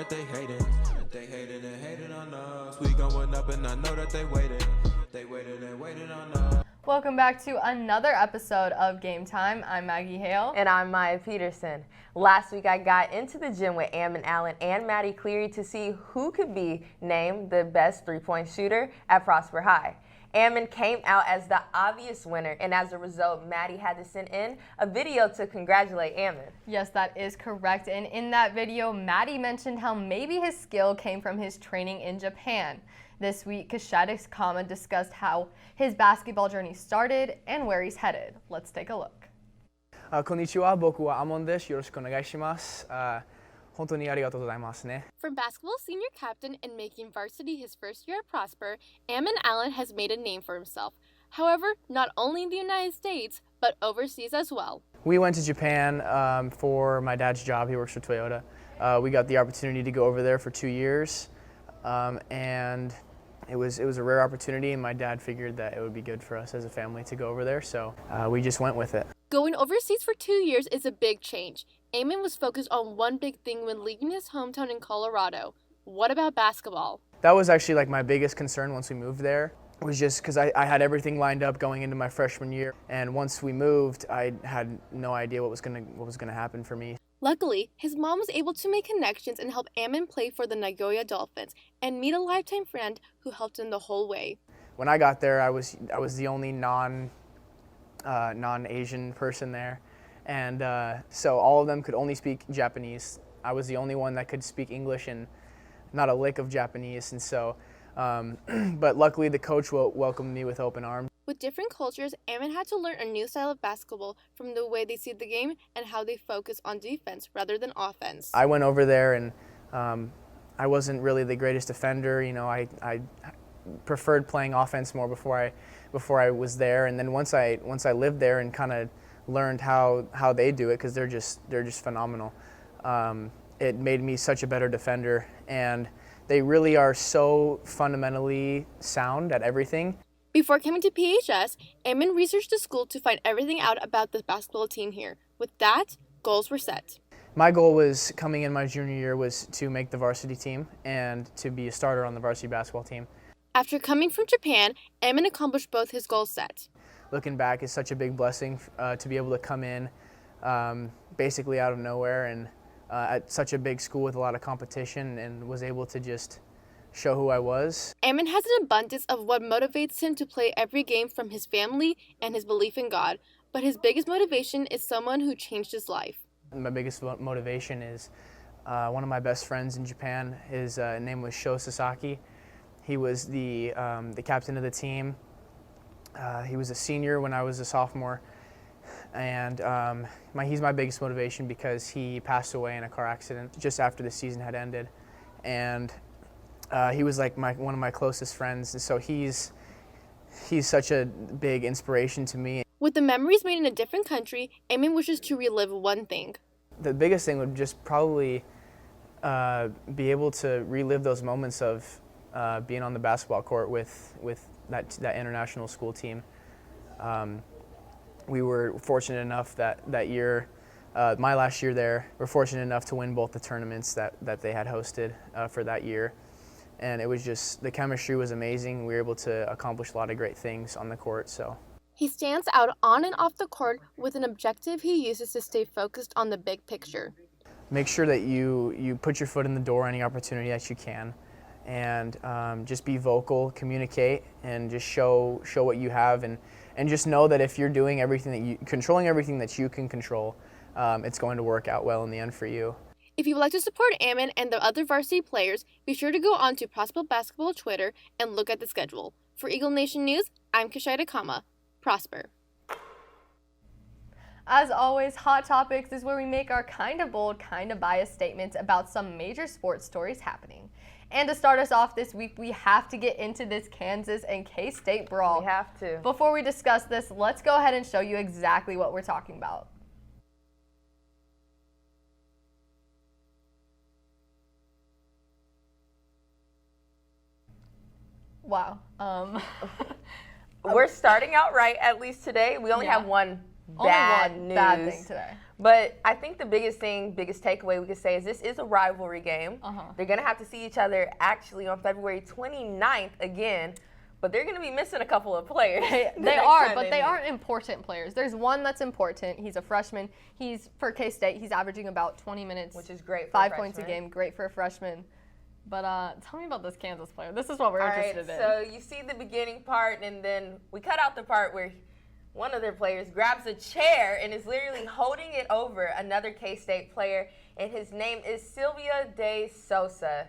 that they hating. They hated and hated on us. We going up and I know that they waited. They waited and waited on us. Welcome back to another episode of Game Time. I'm Maggie Hale. And I'm Maya Peterson. Last week I got into the gym with Ammon Allen and Maddie Cleary to see who could be named the best three-point shooter at Prosper High. Ammon came out as the obvious winner, and as a result, Maddie had to send in a video to congratulate Ammon. Yes, that is correct. And in that video, Maddie mentioned how maybe his skill came from his training in Japan. This week, Kashida Kama discussed how his basketball journey started and where he's headed. Let's take a look. こんにちは、僕はアモンです。よろしくお願いします。本当にありがとうございますね。 From basketball senior captain and making varsity his first year at Prosper, Ammon Allen has made a name for himself. However, not only in the United States, but overseas as well. We went to Japan for my dad's job. He works for Toyota. We got the opportunity to go over there for 2 years, and it was a rare opportunity, and my dad figured that it would be good for us as a family to go over there, so we just went with it. Going overseas for 2 years is a big change. Ammon was focused on one big thing when leaving his hometown in Colorado. What about basketball? That was actually like my biggest concern once we moved there. It was just because I had everything lined up going into my freshman year, and once we moved, I had no idea what was gonna happen for me. Luckily, his mom was able to make connections and help Ammon play for the Nagoya Dolphins and meet a lifetime friend who helped him the whole way. When I got there, I was the only non-Asian person there, and so all of them could only speak Japanese. I was the only one that could speak English and not a lick of Japanese, and so but luckily the coach welcomed me with open arms. With different cultures, Ammon had to learn a new style of basketball from the way they see the game and how they focus on defense rather than offense. I went over there and I wasn't really the greatest defender. You know, I preferred playing offense more before I was there, and then once I lived there and kind of learned how they do it, because they're just phenomenal. It made me such a better defender, and they really are so fundamentally sound at everything. Before coming to PHS, Ammon researched the school to find everything out about the basketball team here. With that, goals were set. My goal was coming in my junior year was to make the varsity team and to be a starter on the varsity basketball team. After coming from Japan, Ammon accomplished both his goals set. Looking back, it's such a big blessing to be able to come in basically out of nowhere and at such a big school with a lot of competition, and was able to just show who I was. Ammon has an abundance of what motivates him to play every game, from his family and his belief in God, but his biggest motivation is someone who changed his life. My biggest motivation is one of my best friends in Japan. His name was Sho Sasaki. He was the captain of the team. He was a senior when I was a sophomore, and he's my biggest motivation because he passed away in a car accident just after the season had ended, and he was like one of my closest friends, and so he's such a big inspiration to me. With the memories made in a different country, Ammon wishes to relive one thing. The biggest thing would just probably be able to relive those moments of being on the basketball court with that international school team. We were fortunate enough that year, my last year there, we're fortunate enough to win both the tournaments that they had hosted for that year. And it was just, the chemistry was amazing. We were able to accomplish a lot of great things on the court. So he stands out on and off the court with an objective he uses to stay focused on the big picture. Make sure that you put your foot in the door any opportunity that you can, and just be vocal, communicate, and just show what you have, and just know that if you're doing everything controlling everything that you can control, it's going to work out well in the end for you. If you would like to support Ammon and the other varsity players, be sure to go on to Prosper Basketball Twitter and look at the schedule. For Eagle Nation News, I'm Kashida Kama. Prosper. As always, Hot Topics is where we make our kind of bold, kind of biased statements about some major sports stories happening. And to start us off this week, we have to get into this Kansas and K-State brawl. We have to. Before we discuss this, let's go ahead and show you exactly what we're talking about. Wow. We're starting out right, at least today. We only have one bad Only news. one bad thing today. But I think the biggest takeaway we could say is this is a rivalry game. They're going to have to see each other actually on February 29th again. But they're going to be missing a couple of players. They are, but they aren't important players. There's one that's important. He's a freshman. For K-State, he's averaging about 20 minutes. Which is great for 5 a points a freshman. game. Great for a freshman. But tell me about this Kansas player. This is what we're interested in. So you see the beginning part, and then we cut out the part where one of their players grabs a chair and is literally holding it over another K-State player, and his name is Silvio de Sousa.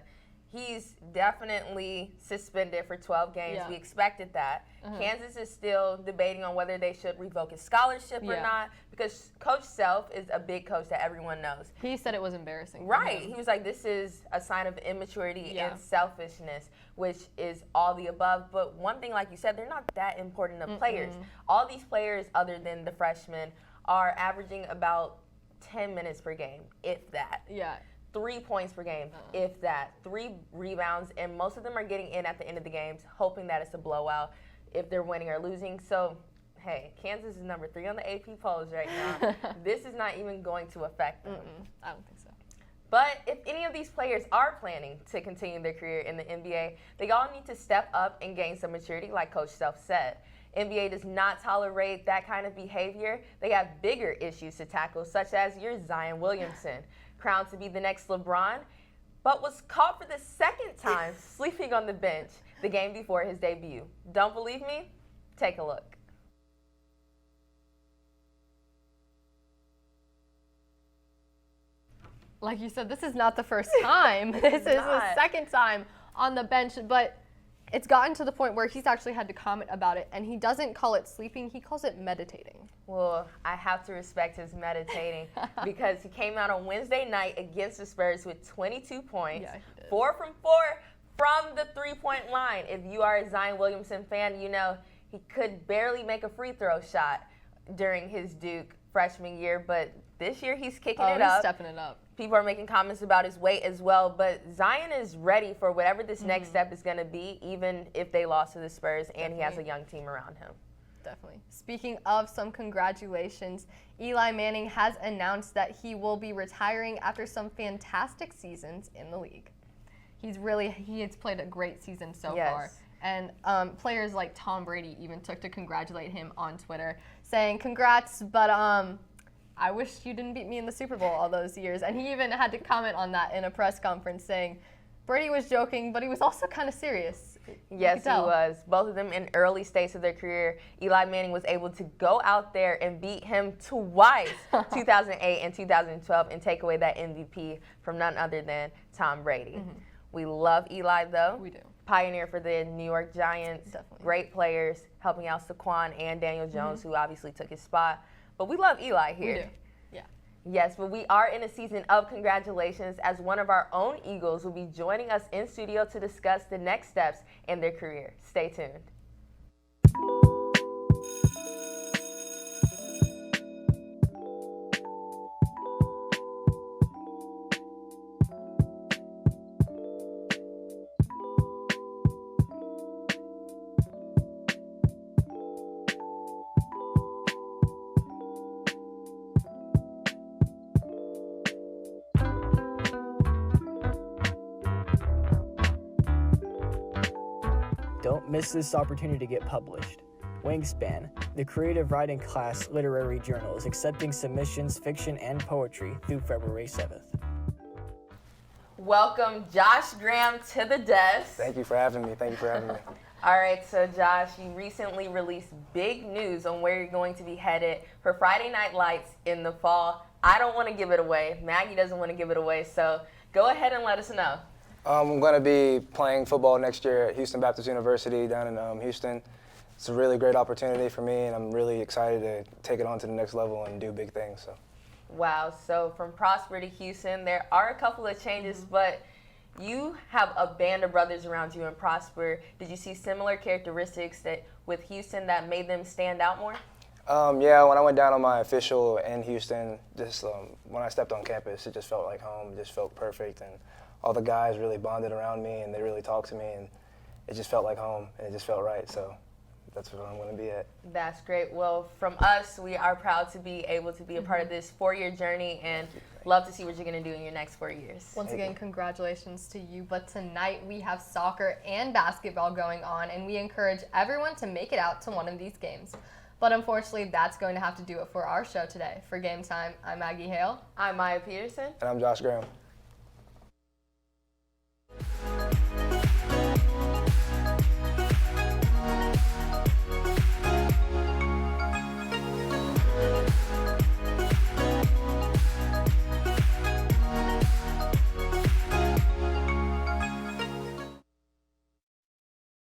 He's definitely suspended for 12 games. Yeah. We expected that. Kansas is still debating on whether they should revoke his scholarship or not, because Coach Self is a big coach that everyone knows. He said it was embarrassing. Right. He was like, this is a sign of immaturity and selfishness, which is all the above. But one thing, like you said, they're not that important of players. All these players, other than the freshmen, are averaging about 10 minutes per game, if that. Yeah. 3 points per game, if that. 3 rebounds, and most of them are getting in at the end of the games, hoping that it's a blowout if they're winning or losing. So, hey, Kansas is number 3 on the AP polls right now. This is not even going to affect them. I don't think so. But if any of these players are planning to continue their career in the NBA, they all need to step up and gain some maturity, like Coach Self said. NBA does not tolerate that kind of behavior. They have bigger issues to tackle, such as your Zion Williamson, crowned to be the next LeBron, but was caught for the second time sleeping on the bench the game before his debut. Don't believe me? Take a look. Like you said, this is not the first time. This is the second time on the bench, but it's gotten to the point where he's actually had to comment about it, and he doesn't call it sleeping, he calls it meditating. Well, I have to respect his meditating because he came out on Wednesday night against the Spurs with 22 points, 4 from 4 from the three-point line. If you are a Zion Williamson fan, you know he could barely make a free throw shot during his Duke freshman year, but this year he's kicking it up. He's stepping it up. People are making comments about his weight as well, but Zion is ready for whatever this next step is going to be, even if they lost to the Spurs and he has a young team around him. Definitely. Speaking of some congratulations, Eli Manning has announced that he will be retiring after some fantastic seasons in the league. He has played a great season so far. And players like Tom Brady even took to congratulate him on Twitter, saying, "Congrats, but I wish you didn't beat me in the Super Bowl all those years." And he even had to comment on that in a press conference, saying Brady was joking, but he was also kind of serious. Yes, he was. Both of them in early stages of their career. Eli Manning was able to go out there and beat him twice, 2008 and 2012, and take away that MVP from none other than Tom Brady. We love Eli, though. We do. Pioneer for the New York Giants. Definitely. Great players, helping out Saquon and Daniel Jones, who obviously took his spot. But we love Eli here. We do. Yeah. Yes, but we are in a season of congratulations, as one of our own Eagles will be joining us in studio to discuss the next steps in their career. Stay tuned. Don't miss this opportunity to get published. Wingspan, the creative writing class literary journal, is accepting submissions, fiction, and poetry through February 7th. Welcome, Josh Graham, to the desk. Thank you for having me. All right, so Josh, you recently released big news on where you're going to be headed for Friday Night Lights in the fall. I don't want to give it away. Maggie doesn't want to give it away, so go ahead and let us know. I'm going to be playing football next year at Houston Baptist University down in Houston. It's a really great opportunity for me, and I'm really excited to take it on to the next level and do big things. So. Wow, so from Prosper to Houston, there are a couple of changes, but you have a band of brothers around you in Prosper. Did you see similar characteristics with Houston that made them stand out more? Yeah, when I went down on my official in Houston, just when I stepped on campus, it just felt like home. It just felt perfect, and all the guys really bonded around me, and they really talked to me, and it just felt like home, and it just felt right. So that's what I'm going to be at. That's great. Well, from us, we are proud to be able to be a part of this 4-year journey and love to see what you're going to do in your next 4 years. Once again, congratulations to you. But tonight we have soccer and basketball going on, and we encourage everyone to make it out to one of these games. But unfortunately, that's going to have to do it for our show today. For Game Time, I'm Maggie Hale. I'm Maya Peterson. And I'm Josh Graham.